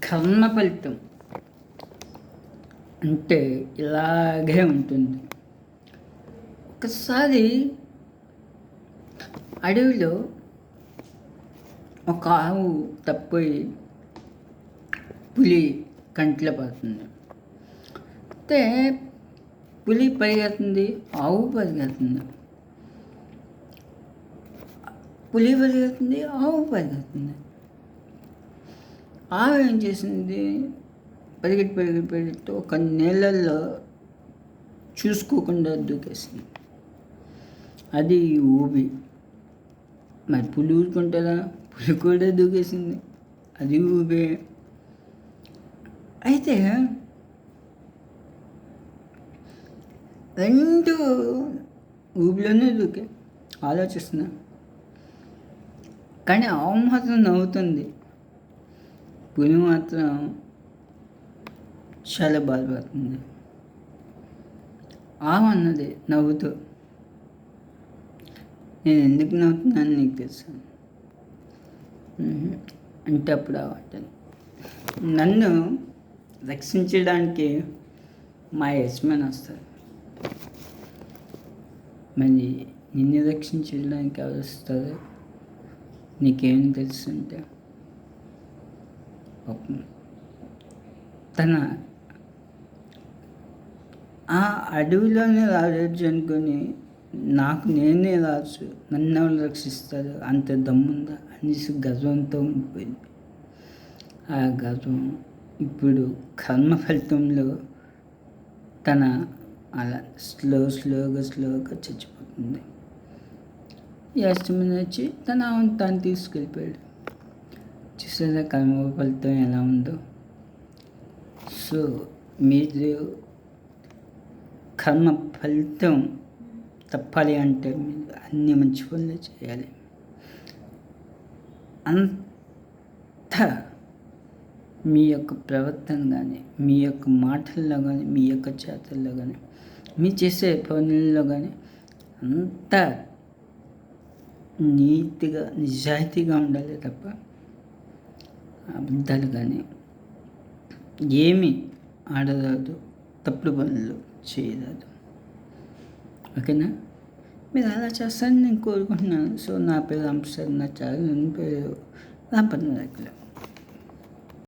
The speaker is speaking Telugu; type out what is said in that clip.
కర్మ ఫలితం అంటే ఇలాగే ఉంటుంది. ఒకసారి అడవిలో ఒక ఆవు తప్పిపోయి పులి కంట్లో పడుతుంది. అయితే పులి పరిగెడుతుంది, ఆవు పరిగెడుతుంది. పులి పరిగెడుతుంది, ఆవు పరిగెడుతుంది. ఆవు ఏం చేసింది? పరిగెట్టి ఒక నీళ్ళల్లో చూసుకోకుండా దూకేసింది. అది ఊబి. మరి పులి ఊరుకుంటుందా? పులి కూడా దూకేసింది, అది ఊబే. అయితే రెండు ఊబిలోనే దూకే ఆలోచిస్తున్నా. కానీ ఆవు మాత్రం నవ్వుతుంది, పులి మాత్రం చాలా బాధపడుతుంది. ఆవు అన్నది నవ్వుతూ, నేను ఎందుకు నవ్వుతున్నాను నీకు తెలుసు అంటే అప్పుడు ఆవు అంటుంది, నన్ను రక్షించడానికి మా యజమాని వస్తారు, మరి నిన్ను రక్షించడానికి ఎవరు వస్తారు? నీకేం తెలుసు అంటే తన ఆ అడవిలోనే రాజు అనుకొని నాకు నేనే రాజు, నన్ను ఎవరు రక్షిస్తారు, అంత దమ్ముందా అనేసి గర్వంతో ఉండిపోయింది. ఆ గర్వం ఇప్పుడు కర్మ ఫలితంలో తన అలా స్లోగా చచ్చిపోతుంది. యజమాని వచ్చి తన ఆవును తాను తీసుకెళ్ళిపోయాడు. చూసారా కర్మ ఫలితం ఎలా ఉందో? సో మీరు కర్మ ఫలితం తప్పాలి అంటే మీరు అన్ని మంచి పనులు చేయాలి. అంత మీ యొక్క ప్రవర్తన కానీ, మీ యొక్క మాటల్లో కానీ, మీ యొక్క చేతల్లో కానీ, మీ చేసే పనుల్లో కానీ అంత నీతిగా నిజాయితీగా ఉండాలి తప్ప అబద్ధాలు కానీ ఏమీ ఆడరాదు, తప్పుడు పనులు చేయరాదు. ఓకేనా? మీరు అలా చేస్తారని నేను కోరుకుంటున్నాను. సో నా పేరు రామప్రసాద్, నా ఛానల్ పేరు రాంపన్న.